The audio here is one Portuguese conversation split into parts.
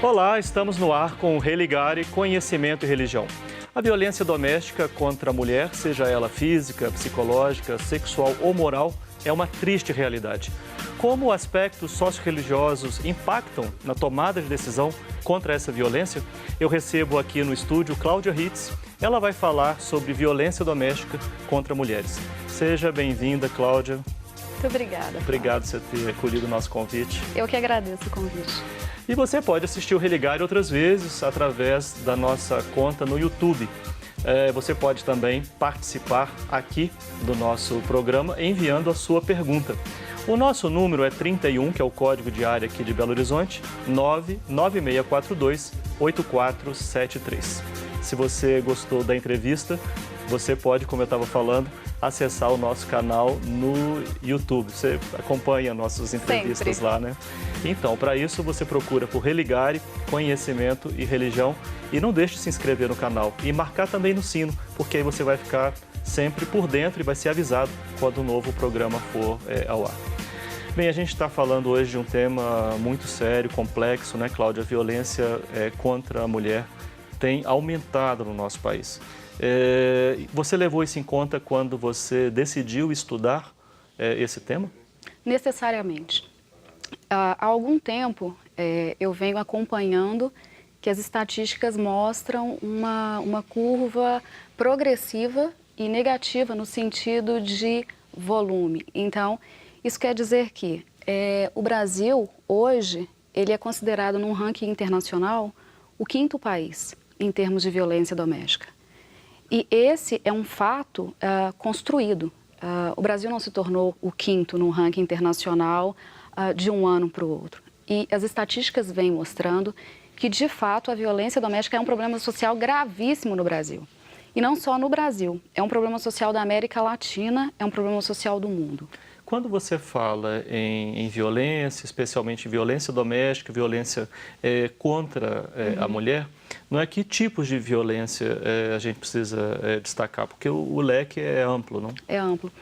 Olá, estamos no ar com o Religare Conhecimento e Religião. A violência doméstica contra a mulher, seja ela física, psicológica, sexual ou moral, é uma triste realidade. Como aspectos socio-religiosos impactam na tomada de decisão contra essa violência? Eu recebo aqui no estúdio Cláudia Ritz. Ela vai falar sobre violência doméstica contra mulheres. Seja bem-vinda, Cláudia. Muito obrigada. Obrigado por você ter acolhido o nosso convite. Eu que agradeço o convite. E você pode assistir o Religare outras vezes através da nossa conta no YouTube. Você pode também participar aqui do nosso programa enviando a sua pergunta. O nosso número é 31, que é o código de área aqui de Belo Horizonte, 99642-8473. Se você gostou da entrevista, você pode, como eu estava falando, acessar o nosso canal no YouTube. Você acompanha nossas entrevistas Sempre lá, né? Então, para isso, você procura por Religare, Conhecimento e Religião. E não deixe de se inscrever no canal e marcar também no sino, porque aí você vai ficar sempre por dentro e vai ser avisado quando o novo programa for ao ar. Bem, a gente está falando hoje de um tema muito sério, complexo, né, Cláudia? A violência contra a mulher tem aumentado no nosso país. Você levou isso em conta quando você decidiu estudar esse tema? Necessariamente. Há algum tempo eu venho acompanhando que as estatísticas mostram uma curva progressiva e negativa no sentido de volume. Então, isso quer dizer que o Brasil, hoje, ele é considerado num ranking internacional o 5º país em termos de violência doméstica. E esse é um fato construído. O Brasil não se tornou o 5º no ranking internacional de um ano para o outro. E as estatísticas vêm mostrando que, de fato, a violência doméstica é um problema social gravíssimo no Brasil. E não só no Brasil, é um problema social da América Latina, é um problema social do mundo. Quando você fala em violência, especialmente violência doméstica, violência contra a mulher, não é que tipos de violência a gente precisa destacar? Porque o leque é amplo, não? É amplo.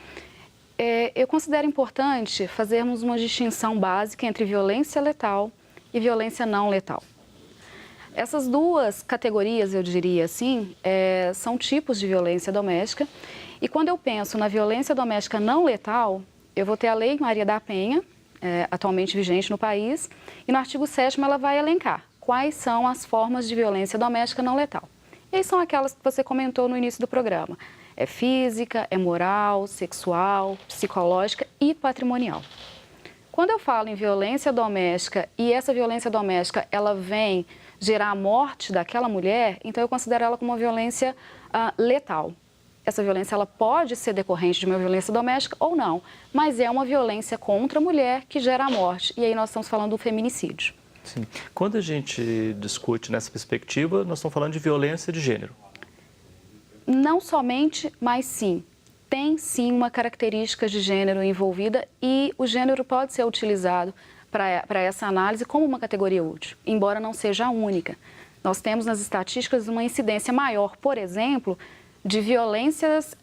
Eu considero importante fazermos uma distinção básica entre violência letal e violência não letal. Essas duas categorias, eu diria assim, são tipos de violência doméstica. E quando eu penso na violência doméstica não letal, eu vou ter a Lei Maria da Penha, atualmente vigente no país, e no artigo 7º ela vai elencar quais são as formas de violência doméstica não letal. E aí são aquelas que você comentou no início do programa. É física, é moral, sexual, psicológica e patrimonial. Quando eu falo em violência doméstica e essa violência doméstica ela vem gerar a morte daquela mulher, então eu considero ela como uma violência letal. Essa violência ela pode ser decorrente de uma violência doméstica ou não, mas é uma violência contra a mulher que gera a morte. E aí nós estamos falando do feminicídio. Sim. Quando a gente discute nessa perspectiva, nós estamos falando de violência de gênero. Não somente, mas sim. Tem sim uma característica de gênero envolvida e o gênero pode ser utilizado para essa análise como uma categoria útil, embora não seja a única. Nós temos nas estatísticas uma incidência maior, por exemplo, de violências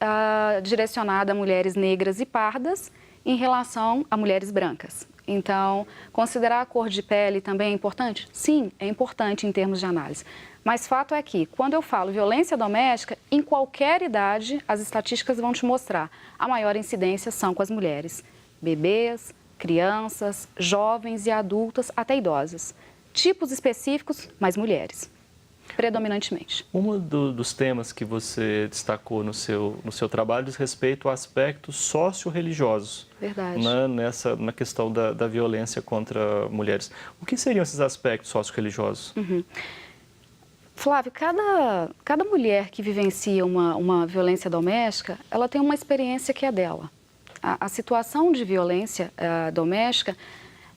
direcionadas a mulheres negras e pardas em relação a mulheres brancas. Então, considerar a cor de pele também é importante? Sim, é importante em termos de análise. Mas fato é que, quando eu falo violência doméstica, em qualquer idade, as estatísticas vão te mostrar. A maior incidência são com as mulheres. Bebês, crianças, jovens e adultas, até idosas. Tipos específicos, mas mulheres. Predominantemente. Um dos temas que você destacou no seu trabalho diz respeito a aspectos socio-religiosos. Verdade. Na questão da violência contra mulheres. O que seriam esses aspectos socio-religiosos? Flávio, cada mulher que vivencia uma violência doméstica, ela tem uma experiência que é dela. A situação de violência doméstica,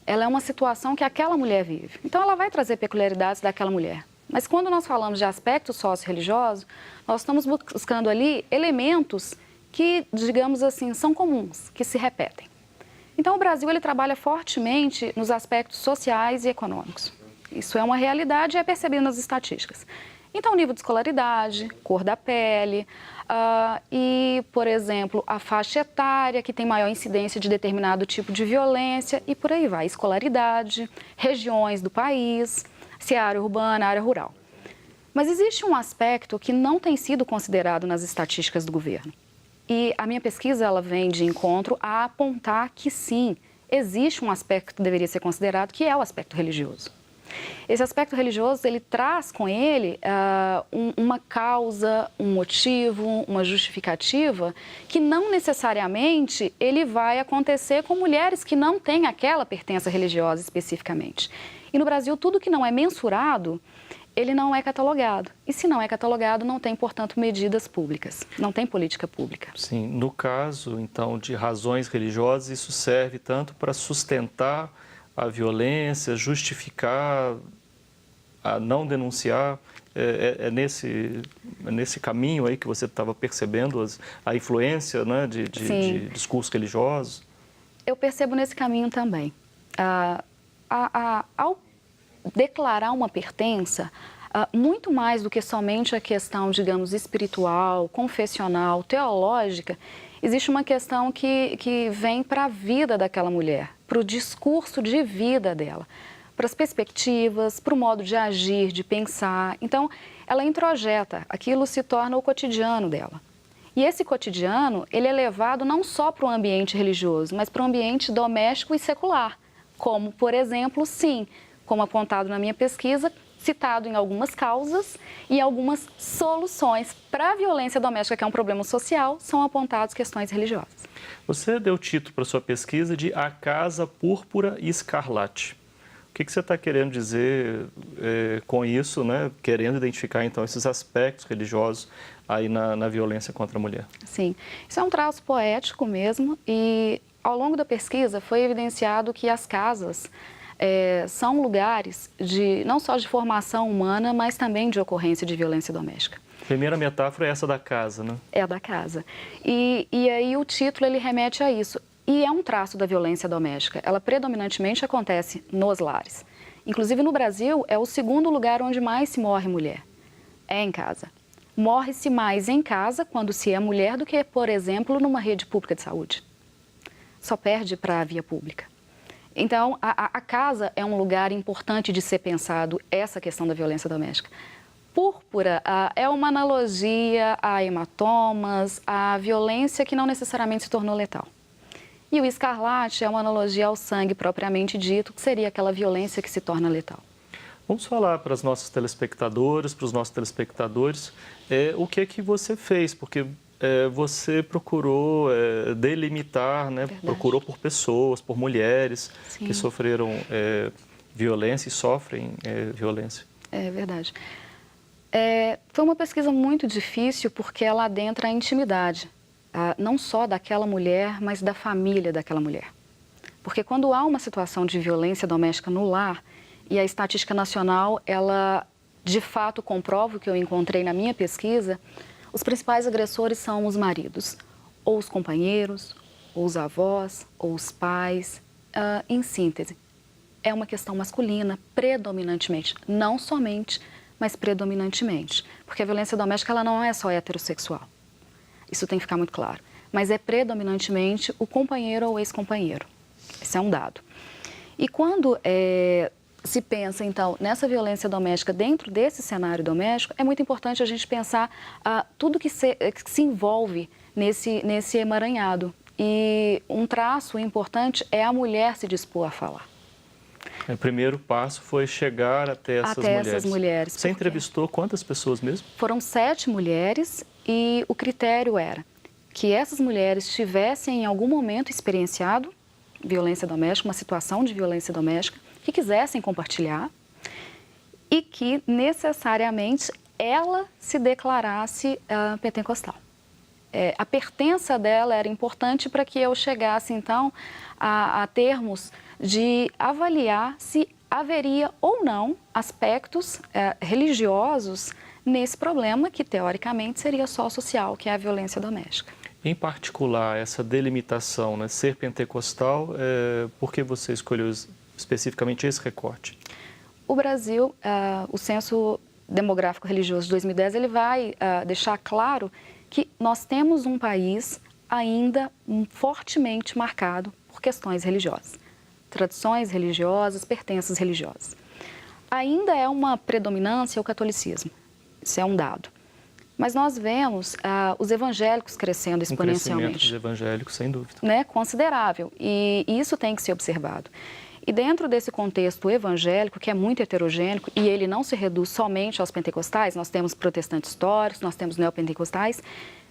ela é uma situação que aquela mulher vive. Então, ela vai trazer peculiaridades daquela mulher. Mas quando nós falamos de aspectos socio-religiosos, nós estamos buscando ali elementos que, digamos assim, são comuns, que se repetem. Então, o Brasil ele trabalha fortemente nos aspectos sociais e econômicos. Isso é uma realidade e é percebido nas estatísticas. Então, nível de escolaridade, cor da pele e, por exemplo, a faixa etária, que tem maior incidência de determinado tipo de violência e por aí vai. Escolaridade, regiões do país, se é área urbana, área rural. Mas existe um aspecto que não tem sido considerado nas estatísticas do governo. E a minha pesquisa ela vem de encontro a apontar que sim, existe um aspecto que deveria ser considerado, que é o aspecto religioso. Esse aspecto religioso, ele traz com ele uma causa, um motivo, uma justificativa que não necessariamente ele vai acontecer com mulheres que não têm aquela pertença religiosa especificamente. E no Brasil, tudo que não é mensurado, ele não é catalogado. E se não é catalogado, não tem, portanto, medidas públicas, não tem política pública. Sim, no caso, então, de razões religiosas, isso serve tanto para sustentar a violência, justificar a não denunciar, nesse caminho aí que você estava percebendo a influência, né, de discursos religiosos? Eu percebo nesse caminho também. Ao declarar uma pertença, muito mais do que somente a questão, digamos, espiritual, confessional, teológica, existe uma questão que vem para a vida daquela mulher, para o discurso de vida dela, para as perspectivas, para o modo de agir, de pensar. Então, ela introjeta, aquilo se torna o cotidiano dela. E esse cotidiano, ele é levado não só para o ambiente religioso, mas para o ambiente doméstico e secular, como, por exemplo, sim, como apontado na minha pesquisa, citado em algumas causas e algumas soluções para a violência doméstica, que é um problema social, são apontadas questões religiosas. Você deu título para sua pesquisa de A Casa Púrpura e Escarlate. O que você está querendo dizer com isso, né? Querendo identificar, então, esses aspectos religiosos aí na violência contra a mulher? Sim, isso é um traço poético mesmo e, ao longo da pesquisa, foi evidenciado que as casas são lugares não só de formação humana, mas também de ocorrência de violência doméstica. A primeira metáfora é essa da casa, né? É a da casa. E aí o título ele remete a isso. E é um traço da violência doméstica. Ela predominantemente acontece nos lares. Inclusive no Brasil é o segundo lugar onde mais se morre mulher. É em casa. Morre-se mais em casa quando se é mulher do que, por exemplo, numa rede pública de saúde. Só perde para a via pública. Então, a casa é um lugar importante de ser pensado, essa questão da violência doméstica. Púrpura é uma analogia a hematomas, a violência que não necessariamente se tornou letal. E o escarlate é uma analogia ao sangue propriamente dito, que seria aquela violência que se torna letal. Vamos falar para as nossas telespectadoras, para os nossos telespectadores, o que você fez, porque você procurou delimitar, né? Procurou por pessoas, por mulheres que sofreram violência e sofrem violência. É verdade. Foi uma pesquisa muito difícil porque ela adentra a intimidade, não só daquela mulher, mas da família daquela mulher. Porque quando há uma situação de violência doméstica no lar, e a estatística nacional, ela de fato comprova o que eu encontrei na minha pesquisa, os principais agressores são os maridos, ou os companheiros, ou os avós, ou os pais. Em síntese, é uma questão masculina, predominantemente, não somente, mas predominantemente. Porque a violência doméstica ela não é só heterossexual, isso tem que ficar muito claro, mas é predominantemente o companheiro ou ex-companheiro. Esse é um dado. E quando se pensa, então, nessa violência doméstica dentro desse cenário doméstico, é muito importante a gente pensar tudo que se envolve nesse emaranhado. E um traço importante é a mulher se dispor a falar. O primeiro passo foi chegar até essas mulheres. Você entrevistou quantas pessoas mesmo? Foram 7 mulheres e o critério era que essas mulheres tivessem em algum momento experienciado violência doméstica, uma situação de violência doméstica, que quisessem compartilhar e que necessariamente ela se declarasse pentecostal. A pertença dela era importante para que eu chegasse, então, a termos de avaliar se haveria ou não aspectos religiosos nesse problema que, teoricamente, seria só social, que é a violência doméstica. Em particular, essa delimitação, né, ser pentecostal, por que você escolheu especificamente esse recorte? O Brasil, o Censo Demográfico Religioso de 2010, ele vai deixar claro que nós temos um país ainda fortemente marcado por questões religiosas, tradições religiosas, pertenças religiosas. Ainda é uma predominância o catolicismo, isso é um dado. Mas nós vemos os evangélicos crescendo exponencialmente. Um crescimento dos evangélicos, sem dúvida. Né, considerável, e isso tem que ser observado. E dentro desse contexto evangélico, que é muito heterogêneo, e ele não se reduz somente aos pentecostais, nós temos protestantes históricos, nós temos neopentecostais,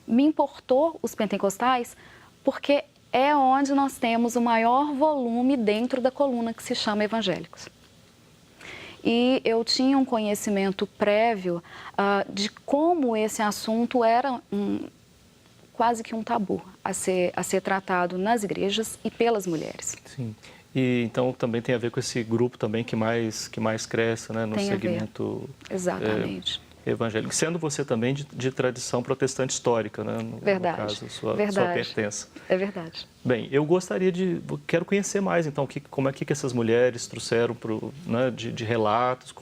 me importou os pentecostais porque é onde nós temos o maior volume dentro da coluna que se chama evangélicos. E eu tinha um conhecimento prévio de como esse assunto era quase que um tabu a ser tratado nas igrejas e pelas mulheres. Sim. E então também tem a ver com esse grupo também que mais cresce, né, no segmento exatamente. Evangélico. Sendo você também de tradição protestante histórica, né, verdade. No caso, sua pertença. É verdade. Bem, eu quero conhecer mais então como é que essas mulheres trouxeram né, de relatos,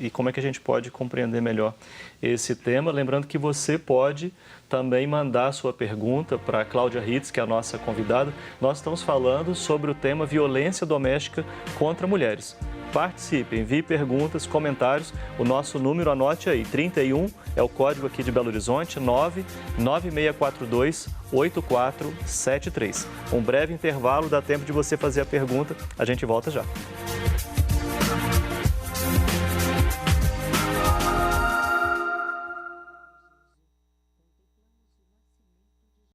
e como é que a gente pode compreender melhor esse tema. Lembrando que você pode também mandar a sua pergunta para a Cláudia Ritz, que é a nossa convidada. Nós estamos falando sobre o tema violência doméstica contra mulheres. Participe, envie perguntas, comentários. O nosso número, anote aí, 31 é o código aqui de Belo Horizonte, 99642-8473. Um breve intervalo, dá tempo de você fazer a pergunta. A gente volta já.